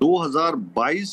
2022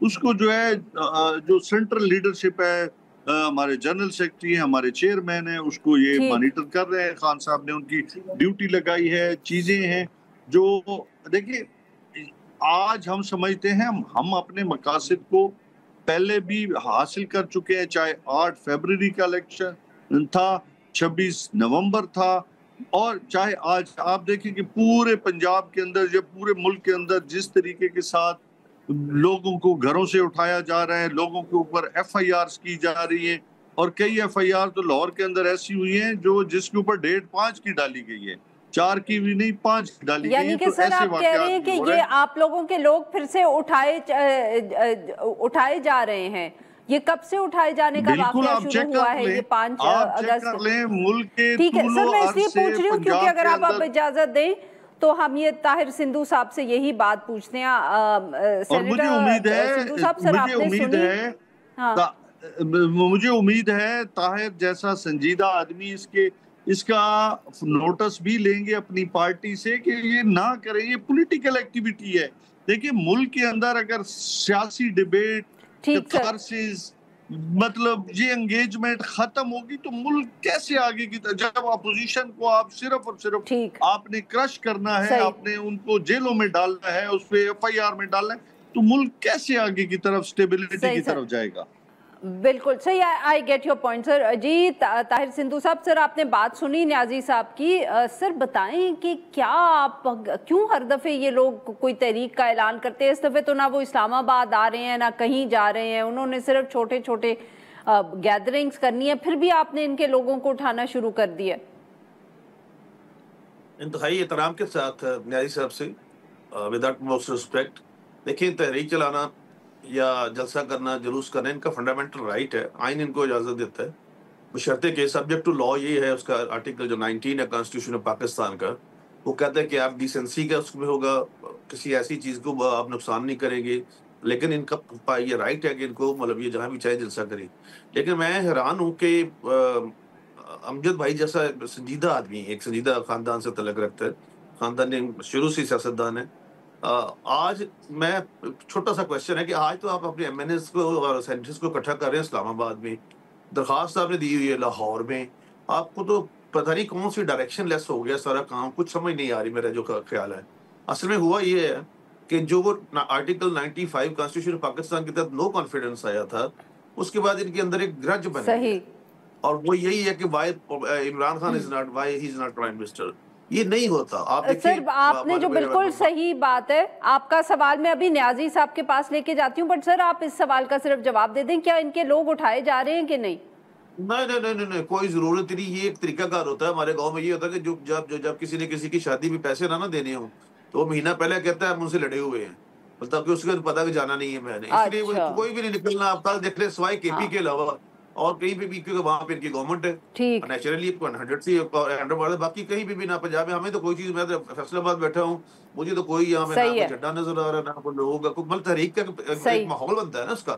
اس کو جو ہے جو سینٹرل لیڈرشپ ہے، ہمارے جنرل سیکرٹری ہیں، ہمارے چیئرمین ہیں، اس کو یہ مانیٹر کر رہے ہیں. خان صاحب نے ان کی ڈیوٹی لگائی ہے. چیزیں ہیں جو دیکھیے آج ہم سمجھتے ہیں ہم اپنے مقاصد کو پہلے بھی حاصل کر چکے ہیں، چاہے 8 فروری کا الیکشن تھا، 26 نومبر تھا، اور چاہے آج آپ دیکھیں کہ پورے پنجاب کے اندر یا پورے ملک کے اندر جس طریقے کے ساتھ لوگوں کو گھروں سے اٹھایا جا رہا ہے، لوگوں کے اوپر ایف آئی آرز کی جا رہی ہیں، اور کئی ایف آئی آر تو لاہور کے اندر ایسی ہوئی ہیں جس کے اوپر ڈیٹ 5 کی ڈالی گئی ہے، 4 کی بھی نہیں 5 کی ڈالی گئی ہے. یعنی کہ سر آپ کہہ رہے ہیں کہ یہ آپ لوگوں کے لوگ پھر سے اٹھائے جا رہے ہیں. یہ کب سے اٹھائے جانے کا واقعہ شروع ہوا ہے؟ یہ 5 اگست. ٹھیک ہے سر، میں اس لیے پوچھ رہی ہوں کیونکہ اگر آپ اجازت دیں تو ہم یہ طاہر سندھو صاحب سے یہی بات پوچھتے ہیں. اور مجھے امید ہے طاہر جیسا سنجیدہ آدمی اس کا نوٹس بھی لیں گے اپنی پارٹی سے کہ یہ نہ کریں. یہ پولیٹیکل ایکٹیویٹی ہے. دیکھیں ملک کے اندر اگر سیاسی ڈیبیٹ، کتھارسس، مطلب یہ انگیجمنٹ ختم ہوگی تو ملک کیسے آگے کی جب اپوزیشن کو آپ صرف اور صرف آپ نے کرش کرنا ہے، آپ نے ان کو جیلوں میں ڈالنا ہے، اس پہ ایف آئی آر میں ڈالنا ہے، تو ملک کیسے آگے کی طرف سٹیبلٹی کی طرف جائے گا؟ بالکل صحیح. آئی گیٹ یور پوائنٹ سر. جی طاہر سندھو صاحب، سر آپ نے بات سنی نیازی صاحب کی. سر بتائیں کہ کیوں ہر دفعے یہ لوگ کوئی تحریک کا اعلان کرتے ہیں؟ اس دفعے تو نہ وہ اسلام آباد آ رہے ہیں نہ کہیں جا رہے ہیں، انہوں نے صرف چھوٹے چھوٹے گیدرنگز کرنی ہے، پھر بھی آپ نے ان کے لوگوں کو اٹھانا شروع کر دیا. انتہائی احترام کے ساتھ نیازی صاحب سے وداؤٹ موسٹ ریسپیکٹ، دیکھیں تحریک چلانا یا جلسہ کرنا، جلوس کرنا ان کا فنڈامنٹل رائٹ ہے، آئین ان کو اجازت دیتا ہے، بشرطے کہ سبجیکٹ ٹو لا. یہ ہے اس کا آرٹیکل جو 19 ہے کانسٹیٹیوشن آف پاکستان کا، وہ کہتا ہے کہ آپ ڈیسنسی کا اس میں ہوگا، کسی ایسی چیز کو آپ نقصان نہیں کریں گے، لیکن ان کا یہ رائٹ ہے کہ ان کو مطلب یہ جہاں بھی چاہے جلسہ کریں. لیکن میں حیران ہوں کہ امجد بھائی جیسا سنجیدہ آدمی، ایک سنجیدہ خاندان سے تعلق رکھتا ہے، خاندان نے شروع سے سیاستدان ہے. آج میں چھوٹا سا کوشچن ہے کہ آج تو آپ اپنے ایم این ایس کو اور سینیٹرز کو اکٹھا کر رہے ہیں اسلام آباد میں، درخواست آپ نے دی ہوئی ہے لاہور میں، آپ کو تو پتہ نہیں کون سی ڈائریکشن لیس ہو گیا سارا کام، کچھ سمجھ نہیں آ رہی. میرا جو خیال ہے اصل میں ہوا یہ ہے کہ جو وہ آرٹیکل 95 کانسٹیٹیوشن آف پاکستان کے تحت نو کانفیڈنس آیا تھا، اس کے بعد ان کے اندر ایک گرج بن گیا، اور وہ یہی ہے کہ why Imran Khan is not, why he is not prime minister. یہ نہیں ہوتا. سر آپ نے جو بالکل صحیح بات ہے، آپ کا سوال میں ابھی نیازی صاحب کے پاس لے کے جاتی ہوں، بٹ سر آپ اس سوال کا صرف جواب دے دیں، کیا ان کے لوگ اٹھائے جا رہے ہیں کہ نہیں؟ نہیں، کوئی ضرورت نہیں. یہ ایک طریقہ کار ہوتا ہے ہمارے گاؤں میں. یہ ہوتا ہے کہ جب کسی نے کسی کی شادی میں پیسے نہ دینے ہوں تو وہ مہینہ پہلے کہتا ہے ہم ان سے لڑے ہوئے ہیں، مطلب کہ اس کو پتا کہ جانا نہیں ہے میں نے، اس لیے کوئی بھی نہیں نکلنا. آپ کل دیکھ لیں سوائے کے پی کے علاوہ اور کہیں پہ بھی، کیونکہ وہاں پہ ان کی گورنمنٹ ہے نیچرلی 100 سے 100، باقی کہیں بھی نہ پنجاب میں. ہمیں تو کوئی چیز، میں فیصل آباد بیٹھا ہوں، مجھے تو کوئی یہاں پہ نہ کوئی جھنڈا نظر آ رہا ہے، نہ کوئی لوگوں کا کوئی تحریک کا ایک ماحول بنتا ہے نا اس کا.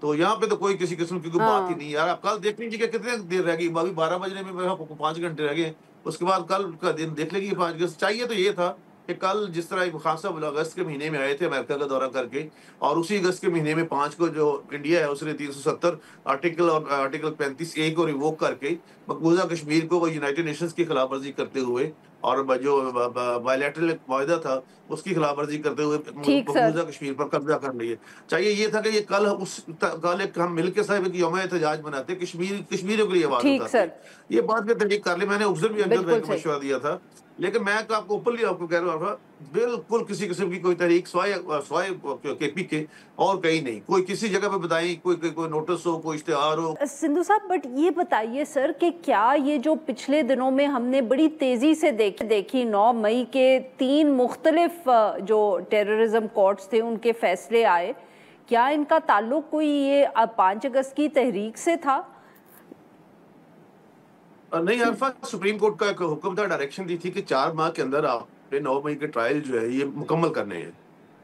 تو یہاں پہ تو کوئی کسی قسم کی کوئی بات ہی نہیں. یار آپ کل دیکھ لیجیے کہ کتنے دیر رہ گئی، ابھی 12 بجنے میں 5 گھنٹے رہ گئے. اس کے بعد کل کا دن دیکھ لیں گے 5 اگست. چاہیے تو یہ تھا کہ کل جس طرح خان صاحب اگست کے مہینے میں آئے تھے امریکہ کا دورہ کر کے، اور اسی اگست کے مہینے میں 5 کو جو انڈیا ہے اس نے 370 آرٹیکل اور آرٹیکل 35A کو ریووک کر کے مقبوضہ کشمیر کو یونائٹڈ نیشنز کی خلاف ورزی کرتے ہوئے، اور جو بائیلیٹرل معاہدہ تھا اس کی خلاف ورزی کرتے ہوئے مقبوضہ کشمیر پر قبضہ کر لیے. چاہیے یہ تھا کہ یہ کل ایک ہم مل کے صاحب ایک یوم احتجاج مناتے، کشمیریوں کے لیے آواز اٹھاتے. یہ بات میں تحقیق کر لی. میں نے افضل بھی امجد بھائی کو مشورہ دیا تھا، لیکن میں آپ کو اوپنلی آپ کو کہہ رہا تھا بالکل کسی قسم کی کوئی تحریک سوائے کے پی کے اور کہیں نہیں. کوئی کسی جگہ پہ بتائیں، کوئی نوٹس ہو، کوئی اشتہار ہو. سندھو صاحب بٹ یہ بتائیے سر کہ کیا یہ جو پچھلے دنوں میں ہم نے بڑی تیزی سے دیکھی 9 مئی کے 3 مختلف جو ٹیررزم کورٹس تھے ان کے فیصلے آئے، کیا ان کا تعلق کوئی یہ 5 اگست کی تحریک سے تھا؟ نہیں عرفہ، سپریم کورٹ کا ایک حکم تھا، ڈائریکشن دی تھی کہ 4 ماہ کے اندر آپ نے 9 مئی کے ٹرائل جو ہے یہ مکمل کرنے ہیں،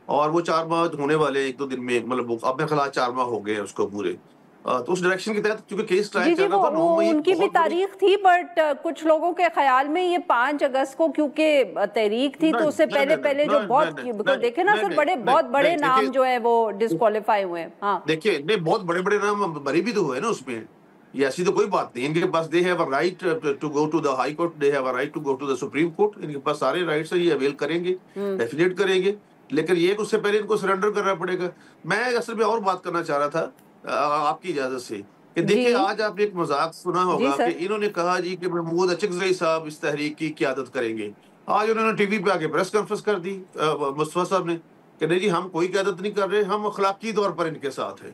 اور وہ 4 ماہ ہونے والے 1-2 دن میں، مطلب اب میں خلاص 4 ماہ ہو گئے ہیں اس کو پورے. تو اس ڈائریکشن کے تحت چونکہ کیس جی ٹرائل جی چل رہا تھا، وہ 9 مئی ان کی بھی بہت بڑی تاریخ تھی، بٹ کچھ لوگوں کے خیال میں یہ 5 اگست کو کیونکہ تحریک تھی تو اس سے پہلے جو بہت دیکھیں نا پھر بہت بڑے نام جو ہے وہ ڈسکوالیفائی ہوئے ہیں. ہاں دیکھیے نہیں، بہت بڑے بڑے نام بری بھی تو ہوئے نا اس میں، یہ ایسی تو کوئی بات نہیں. ان کے پاس they have a right to go to the high court, they have a right to go to the supreme court. ان کے پاس سارے رائٹس ہیں، یہ اویل کریں گے، ڈیفینیٹ کریں گے. لیکن یہ کہ اس سے پہلے ان کو سرنڈر کرنا پڑے گا. میں اصل میں اور بات کرنا چاہ رہا تھا آپ کی اجازت سے، کہ دیکھیں آج آپ نے ایک مذاق سنا ہوگا کہ انہوں نے کہا جی کہ محمود اچکزئی صاحب اس تحریک کی قیادت کریں گے. آج انہوں نے ٹی وی پہ آ کے پریس کانفرنس کر دی مصطفیٰ صاحب نے کہ نہیں جی ہم کوئی قیادت نہیں کر رہے، ہم اخلاقی طور پر ان کے ساتھ ہیں.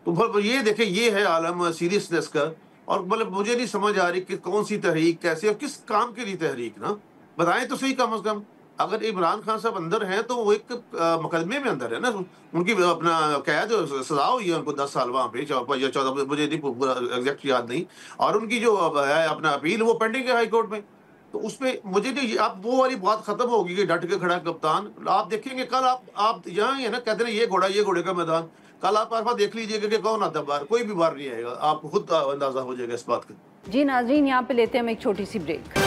تو یہ دیکھیں یہ ہے عالم سیریسنس کا. اور مطلب مجھے نہیں سمجھ آ رہی کہ کون سی تحریک، کیسے اور کس کام کے لیے تحریک، نا بتائیں تو صحیح کم از کم. اگر عمران خان صاحب اندر ہیں تو وہ ایک مقدمے میں اندر ہے نا، ان کی اپنا قید سزا ہوئی ہے ان کو 10 سال وہاں پہ یا 14، مجھے ایگزیکٹ یاد نہیں. اور ان کی جو ہے اپنا اپیل وہ پینڈنگ ہے ہائی کورٹ میں. تو اس پہ مجھے نہیں، اب وہ والی بات ختم ہوگی کہ ڈٹ کے کھڑا کپتان. آپ دیکھیں گے کل آپ یہاں ہی ہے نا، کہتے ہیں یہ گھوڑے کا میدان. کل آپ عرفہ دیکھ لیجئے گا کہ کون آتا ہے باہر، کوئی بھی باہر نہیں آئے گا. آپ کو خود اندازہ ہو جائے گا اس بات کا. جی ناظرین، یہاں پہ لیتے ہیں ہم ایک چھوٹی سی بریک.